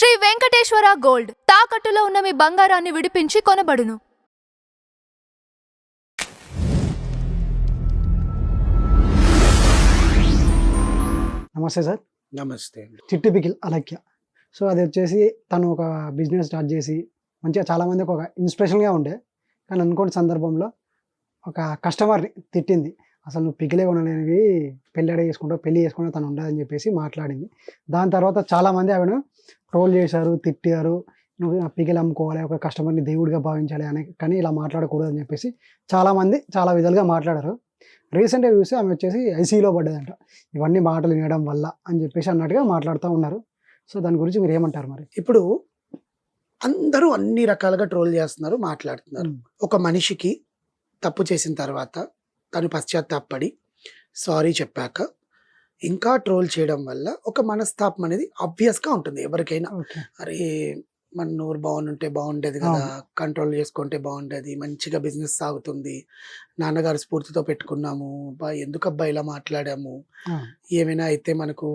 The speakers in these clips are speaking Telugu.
శ్రీ వెంకటేశ్వర గోల్డ్ తాకట్టులో ఉన్న మీ బంగారాన్ని విడిపించి కొనబడును. నమస్తే సార్. నమస్తే. చిట్టి పికిల్ అలక్య. సో అది వచ్చేసి తను ఒక బిజినెస్ స్టార్ట్ చేసి మంచిగా చాలామందికి ఒక ఇన్స్పిరేషన్గా ఉండే, కానీ అనుకోని సందర్భంలో ఒక కస్టమర్ని తిట్టింది. అసలు నువ్వు పికిలే కొనలేనివి, పెళ్ళి చేసుకుంటూ తను ఉండదని చెప్పేసి మాట్లాడింది. దాని తర్వాత చాలామంది ఆవిడ ట్రోల్ చేశారు, తిట్టారు. నువ్వు పికిల్ అమ్ముకోవాలి, ఒక కస్టమర్ని దేవుడిగా భావించాలి అని, కానీ ఇలా మాట్లాడకూడదు అని చెప్పేసి చాలామంది చాలా విధాలుగా మాట్లాడారు. రీసెంట్గా చూసి ఆమె వచ్చేసి ఐసీయూలో పడ్డదంట, ఇవన్నీ మాటలు వినడం వల్ల అని చెప్పేసి అన్నట్టుగా మాట్లాడుతూ ఉన్నారు. సో దాని గురించి మీరు ఏమంటారు? మరి ఇప్పుడు అందరూ అన్ని రకాలుగా ట్రోల్ చేస్తున్నారు, మాట్లాడుతున్నారు. ఒక మనిషికి తప్పు చేసిన తర్వాత తను పశ్చాత్తాపడి సారీ చెప్పాక ఇంకా ట్రోల్ చేయడం వల్ల ఒక మనస్తాపం అనేది ఆబ్వియస్గా ఉంటుంది ఎవరికైనా. అరే మన నోరు బాగుంటే బాగుండేది కదా, కంట్రోల్ చేసుకుంటే బాగుండేది, మంచిగా బిజినెస్ సాగుతుంది, నాన్నగారు స్ఫూర్తితో పెట్టుకున్నాము, ఎందుకబ్బా ఇలా మాట్లాడాము, ఏమైనా అయితే మనకు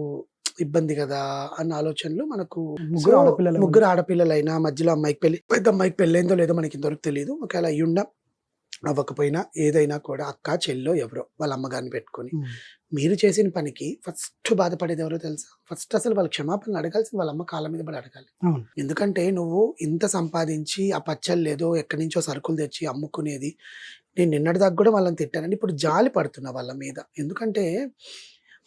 ఇబ్బంది కదా అన్న ఆలోచనలు మనకు. ముగ్గురు ఆడపిల్లలైనా మధ్యలో అమ్మాయికి పెళ్లి, పెద్ద అమ్మాయికి పెళ్ళైందో లేదో మనకి ఇంతవరకు తెలియదు. ఒకవేళ అయ్యుండా అవ్వకపోయినా ఏదైనా కూడా అక్క చెల్లో ఎవరో వాళ్ళ అమ్మగారిని పెట్టుకొని మీరు చేసిన పనికి ఫస్ట్ బాధపడేది ఎవరో తెలుసా? ఫస్ట్ అసలు వాళ్ళ క్షమాపణ అడగాల్సింది వాళ్ళ అమ్మ కాళ్ళ మీద పడి అడగాలి. ఎందుకంటే నువ్వు ఇంత సంపాదించి ఆ పచ్చళ్ళు లేదో ఎక్కడి నుంచో సరుకులు తెచ్చి అమ్ముకునేది, నేను నిన్నటి దాకా కూడా వాళ్ళని తిట్టానని ఇప్పుడు జాలి పడుతున్నా వాళ్ళ మీద. ఎందుకంటే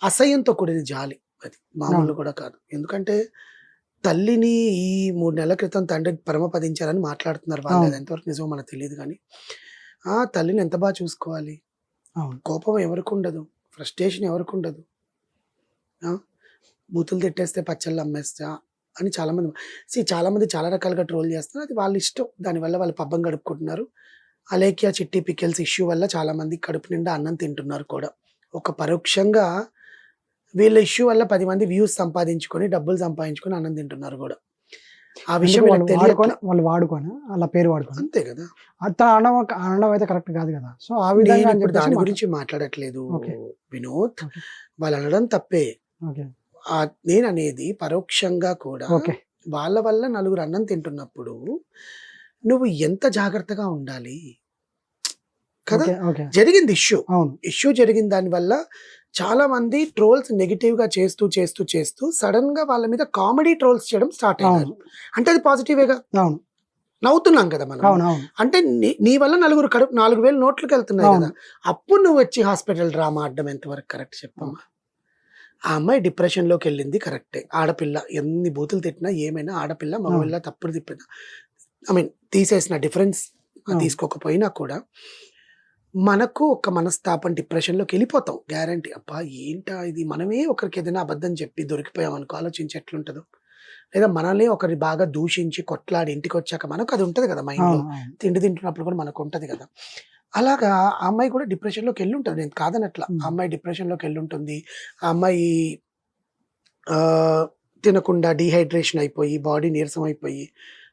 అసహ్యంతో కూడిన జాలి, అది మామూలు కూడా కాదు. ఎందుకంటే తల్లిని ఈ 3 నెలల క్రితం తండ్రి పరమపదించారని మాట్లాడుతున్నారు వాళ్ళు. అది ఎంతవరకు నిజమో మనకు తెలియదు, కానీ ఆ తల్లిని ఎంత బాగా చూసుకోవాలి. కోపం ఎవరికి ఉండదు, ఫ్రస్ట్రేషన్ ఎవరికి ఉండదు. బూతులు తిట్టేస్తే పచ్చళ్ళు అమ్మేస్తా అని చాలామంది చాలా రకాలుగా ట్రోల్ చేస్తున్నారు. అది వాళ్ళ ఇష్టం, దానివల్ల వాళ్ళు పబ్బం గడుపుకుంటున్నారు. అలేఖ్య చిట్టి పికిల్స్ ఇష్యూ వల్ల చాలామంది కడుపు నిండా అన్నం తింటున్నారు కూడా. ఒక పరోక్షంగా వీళ్ళ ఇష్యూ వల్ల 10 మంది వ్యూస్ సంపాదించుకొని డబ్బులు సంపాదించుకొని అన్నం తింటున్నారు కూడా. ఆ విషయం వాళ్ళు వాడుకోనా, వాళ్ళ పేరు వాడుకోనా, అంతే కదా. అంత అనడం అయితే కరెక్ట్ కాదు కదా. సో ఆ విధంగా దాని గురించి మాట్లాడట్లేదు వినోద్, వాళ్ళు అనడం తప్పే. నేను అనేది పరోక్షంగా కూడా వాళ్ళ వల్ల నలుగురు అన్నం తింటున్నప్పుడు నువ్వు ఎంత జాగ్రత్తగా ఉండాలి కదా. జరిగింది ఇష్యూ జరిగిన దాని వల్ల చాలా మంది ట్రోల్స్ నెగిటివ్ గా చేస్తూ చేస్తూ చేస్తూ సడన్ గా వాళ్ళ మీద కామెడీ ట్రోల్స్ చేయడం స్టార్ట్ అయ్యారు. అంటే అది పాజిటివేగా నవ్వుతున్నాం కదా మనం. అంటే నీ వల్ల 4,000 నోట్లకు వెళ్తున్నాయి కదా. అప్పుడు నువ్వు వచ్చి హాస్పిటల్ డ్రామా ఆడడం ఎంతవరకు కరెక్ట్ చెప్పమ్మా? ఆ అమ్మాయి డిప్రెషన్ లోకి వెళ్ళింది కరెక్టే. ఆడపిల్ల ఎన్ని బూతులు తిట్టినా ఏమైనా ఆడపిల్ల మగపిల్ల తప్పుడు తిప్పినా తీసేసిన డిఫరెన్స్ తీసుకోకపోయినా కూడా మనకు ఒక మనస్తాపం, డిప్రెషన్లోకి వెళ్ళిపోతాం గ్యారంటీ. అబ్బా ఏంటా ఇది, మనమే ఒకరికి ఏదైనా అబద్ధం చెప్పి దొరికిపోయాం అనుకో, ఆలోచించి ఎట్లుంటుందో. లేదా మనల్ని ఒకరి బాగా దూషించి కొట్లాడి ఇంటికి వచ్చాక మనకు అది ఉంటుంది కదా మైండ్లో, తిండి తింటున్నప్పుడు కూడా మనకు ఉంటుంది కదా. అలాగా ఆ అమ్మాయి కూడా డిప్రెషన్లోకి వెళ్ళి ఉంటుంది, నేను కాదనట్లా. ఆ అమ్మాయి డిప్రెషన్లోకి వెళ్ళి ఉంటుంది. ఆ అమ్మాయి తినకుండా డీహైడ్రేషన్ అయిపోయి బాడీ నీరసం అయిపోయి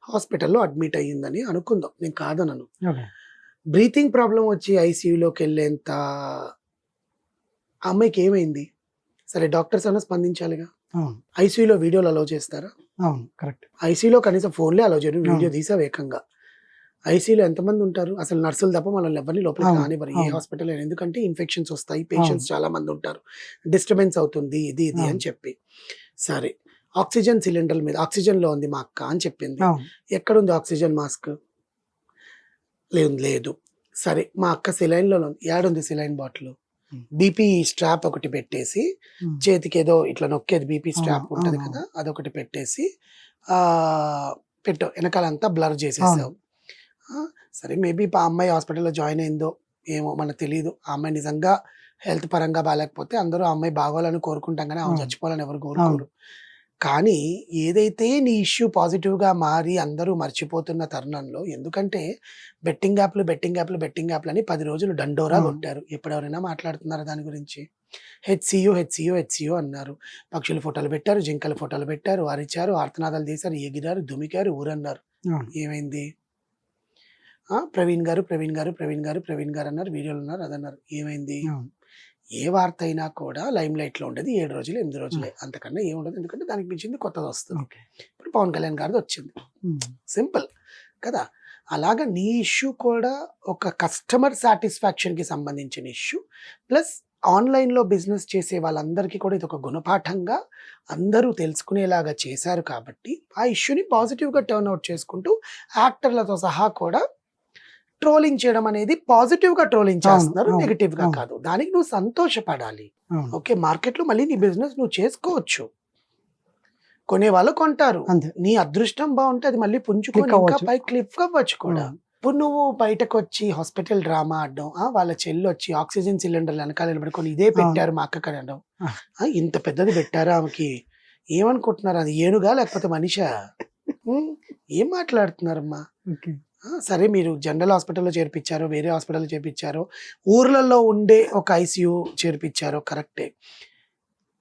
హాస్పిటల్లో అడ్మిట్ అయ్యిందని అనుకుందాం, నేను కాదనను. బ్రీతింగ్ ప్రాబ్లం వచ్చి ఐసీయూలోకి వెళ్ళేంత అమ్మాయికి ఏమైంది? సరే డాక్టర్స్ అన్నా స్పందించాలిగా. ఐసీయూలో వీడియోలు అలౌ చేస్తారా? కరెక్ట్. ఐసీయూలో కనీసం ఫోన్లే అలౌ చేయరు, వీడియో తీసా వేకంగా. ఐసీయూలో ఎంతమంది ఉంటారు? అసలు నర్సులు తప్ప మనల్ని ఎవరిని లోపలికి రానివ్వరు ఏ హాస్పిటల్ అయినా. ఎందుకంటే ఇన్ఫెక్షన్స్ వస్తాయి, పేషెంట్స్ చాలా మంది ఉంటారు, డిస్టర్బెన్స్ అవుతుంది, ఇది అని చెప్పి. సరే ఆక్సిజన్ సిలిండర్ మీద ఆక్సిజన్లో ఉంది మా అక్క అని చెప్పింది. ఎక్కడుంది ఆక్సిజన్ మాస్క్? లేదు. సరే మా అక్క సెలైన్లో ఉంది, ఏడుంది సెలైన్ బాటిల్? బీపీ స్ట్రాప్ ఒకటి పెట్టేసి చేతికి ఏదో ఇట్లా నొక్కేది బీపీ స్ట్రాప్ ఉంటుంది కదా, అదొకటి పెట్టేసి పెట్టావు, వెనకాలంతా బ్లర్ చేసేసావు. సరే మేబీ ఆ అమ్మాయి హాస్పిటల్లో జాయిన్ అయిందో ఏమో మనకు తెలియదు. ఆ అమ్మాయి నిజంగా హెల్త్ పరంగా బాగాలేకపోతే అందరూ ఆ అమ్మాయి బాగోవాలని కోరుకుంటాం, కానీ ఆమె చచ్చిపోవాలని ఎవరు కోరుకోరు. కానీ ఏదైతే నీ ఇష్యూ పాజిటివ్గా మారి అందరూ మర్చిపోతున్న తరుణంలో, ఎందుకంటే బెట్టింగ్ యాప్లు అని 10 రోజులు డండోరా కొట్టారు. ఇప్పుడు ఎవరైనా మాట్లాడుతున్నారా దాని గురించి? హెచ్సియు అన్నారు, పక్షుల ఫోటోలు పెట్టారు, జింకల ఫోటోలు పెట్టారు, అరిచారు, ఆర్తనాదాలు తీశారు, ఎగిరారు, దుమికారు, ఊరన్నారు. ఏమైంది? ప్రవీణ్ గారు అన్నారు, వీడియోలు అన్నారు, అదన్నారు. ఏమైంది? ఏ వార్త అయినా కూడా లైమ్ లైట్లో ఉండేది 7 రోజులు 8 రోజులే, అంతకన్నా ఏముండదు. ఎందుకంటే దానికి మించింది కొత్తది వస్తుంది. ఓకే. ఇప్పుడు పవన్ కళ్యాణ్ గారిది వచ్చింది, సింపుల్ కదా. అలాగా నీ ఇష్యూ కూడా ఒక కస్టమర్ సాటిస్ఫాక్షన్కి సంబంధించిన ఇష్యూ, ప్లస్ ఆన్లైన్లో బిజినెస్ చేసే వాళ్ళందరికీ కూడా ఇది ఒక గుణపాఠంగా అందరూ తెలుసుకునేలాగా చేశారు కాబట్టి ఆ ఇష్యూని పాజిటివ్గా టర్న్ అవుట్ చేసుకుంటూ యాక్టర్లతో సహా కూడా ట్రోలింగ్ చేయడం అనేది పాజిటివ్గా ట్రోలింగ్ చేస్తున్నారు, అవును, నెగిటివ్గా అవును. కాదు. దానికి నువ్వు సంతోషపడాలి. అవును. ఓకే, మార్కెట్లో మళ్ళీ నీ బిజినెస్ నువ్వు చేసుకోవచ్చు, కొనేవాళ్ళు కొంటారు. అంతే. నీ అదృష్టం బాగుంటే అది మళ్ళీ పుంజుకొని Click ఇంకా అవ్వచ్చు. పై క్లిక్ అవ్వచ్చు కూడా. ఇప్పుడు నువ్వు బయటకు వచ్చి హాస్పిటల్ డ్రామా ఆడడం, వాళ్ళ చెల్లి వచ్చి ఆక్సిజన్ సిలిండర్లు వెనకాల నిలబడుకొని ఇదే పెట్టారు మా అక్కకి అనడం, ఇంత పెద్దది పెట్టారా ఆమెకి, ఏమనుకుంటున్నారు, అది ఏనుగా లేకపోతే మనిషా? ఏం మాట్లాడుతున్నారమ్మా? ఓకే. సరే, మీరు జనరల్ హాస్పిటల్లో చేర్పించారో, వేరే హాస్పిటల్లో చేర్పించారో, ఊర్లలో ఉండే ఒక ఐసీయూ చేర్పించారో కరెక్టే.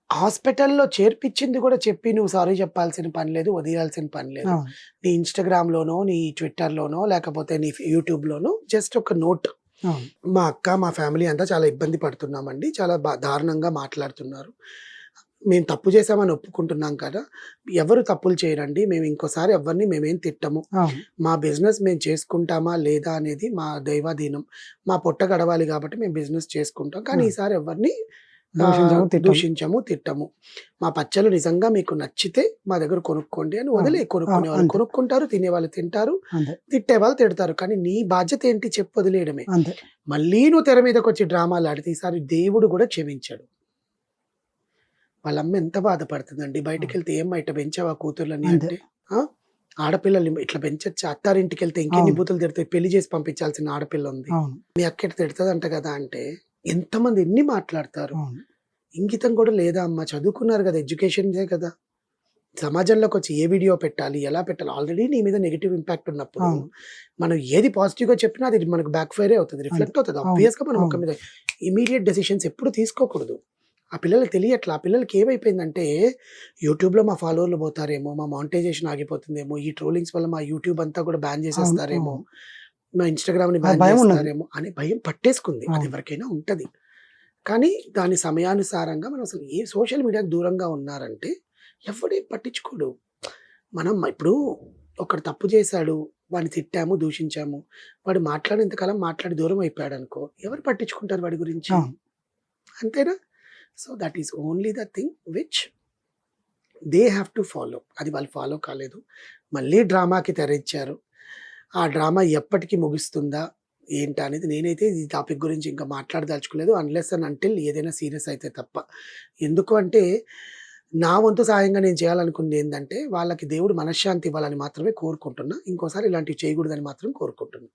హాస్పిటల్లో చేర్పించింది కూడా చెప్పి నువ్వు సారీ చెప్పాల్సిన పని లేదు, వదిలాల్సిన పని లేదు. అవును. నీ ఇన్స్టాగ్రామ్లోనో, నీ ట్విట్టర్లోనో, లేకపోతే నీ యూట్యూబ్లోనో జస్ట్ ఒక నోట్, అవును. మా అక్క మా ఫ్యామిలీ అంతా చాలా ఇబ్బంది పడుతున్నామండి, చాలా దారుణంగా మాట్లాడుతున్నారు, మేము తప్పు చేసామని ఒప్పుకుంటున్నాం కదా, ఎవరు తప్పులు చేయరండి, మేము ఇంకోసారి ఎవరిని మేమేం తిట్టము, అవును. మా బిజినెస్ మేము చేసుకుంటామా లేదా అనేది మా దైవాధీనం, మా పొట్ట గడవాలి కాబట్టి మేము బిజినెస్ చేసుకుంటాం, కానీ ఈసారి ఎవరిని దూషించము, తిట్టము, మా పచ్చళ్ళు నిజంగా మీకు నచ్చితే మా దగ్గర కొనుక్కోండి అని వదిలే. కొనుక్కునే వాళ్ళు కొనుక్కుంటారు, తినే వాళ్ళు తింటారు, తిట్టే వాళ్ళు తిడతారు, కానీ నీ బాధ్యత ఏంటి చెప్పు, వదిలేయడమే. మళ్ళీ నువ్వు తెర మీదకి వచ్చి డ్రామాలు ఆడితే ఈసారి దేవుడు కూడా క్షమించాడు. వాళ్ళమ్మ ఎంత బాధపడుతుందండి, బయటకు వెళ్తే ఏం ఇట్లా పెంచావా కూతుర్లని అంటే, ఆడపిల్లల్ని ఇట్లా పెంచచ్చు, అత్తారింటికి వెళ్తే ఇంకెన్ని బూతులు తిడతాయి, పెళ్లి చేసి పంపించాల్సిన ఆడపిల్ల ఉంది, మీ అక్క ఇట్లా తిడుతుందంట కదా అంటే ఎంతమంది ఎన్ని మాట్లాడతారు. ఇంగితం కూడా లేదా అమ్మా, చదువుకున్నారు కదా, ఎడ్యుకేషన్సే కదా, సమాజంలోకి వచ్చి ఏ వీడియో పెట్టాలి, ఎలా పెట్టాలి, ఆల్రెడీ నీ మీద నెగిటివ్ ఇంపాక్ట్ ఉన్నప్పుడు మనం ఏది పాజిటివ్గా చెప్పినా అది మనకు బ్యాక్ ఫైరే అవుతుంది, రిఫ్లెక్ట్ అవుతుంది. ఆబ్వియస్గా మనం ఒక మీద ఇమీడియట్ డెసిషన్స్ ఎప్పుడు తీసుకోకూడదు. ఆ పిల్లలకి తెలియట్లా, ఆ పిల్లలకి ఏమైపోయిందంటే యూట్యూబ్లో మా ఫాలోవర్లు పోతారేమో, మా మానిటైజేషన్ ఆగిపోతుందేమో, ఈ ట్రోలింగ్స్ వల్ల మా యూట్యూబ్ అంతా కూడా బ్యాన్ చేసేస్తారేమో, మా ఇన్స్టాగ్రామ్ని బ్యాన్ చేస్తారేమో అనే భయం పట్టేసుకుంది. అది ఎవరికైనా ఉంటుంది. కానీ దాని సమయానుసారంగా మనం అసలు ఏ సోషల్ మీడియాకి దూరంగా ఉన్నారంటే ఎవడే పట్టించుకోడు. మనం ఇప్పుడు ఒకడు తప్పు చేశాడు, వాడిని తిట్టాము, దూషించాము, వాడు మాట్లాడేంతకాలం మాట్లాడి దూరం అయిపోయాడు అనుకో, ఎవరు పట్టించుకుంటారు వాడి గురించి, అంతేనా? So that is only the thing which they have to follow. అది వాళ్ళు ఫాలో కాలేదు, మళ్ళీ డ్రామాకి తెరయిచ్చారు. ఆ డ్రామా ఎప్పటికీ ముగుస్తుందా ఏంటి అనేది నేనైతే ఈ టాపిక్ గురించి ఇంకా మాట్లాడదలుచుకోలేదు, అన్లెస్ అండ్ అంటిల్ ఏదైనా సీరియస్ అయితే తప్ప. ఎందుకు అంటే నా వంతు సాయంగా నేను చేయాలనుకుంది ఏంటంటే వాళ్ళకి దేవుడు మనశ్శాంతి ఇవ్వాలని మాత్రమే కోరుకుంటున్నా, ఇంకోసారి ఇలాంటివి చేయకూడదని మాత్రం కోరుకుంటున్నా.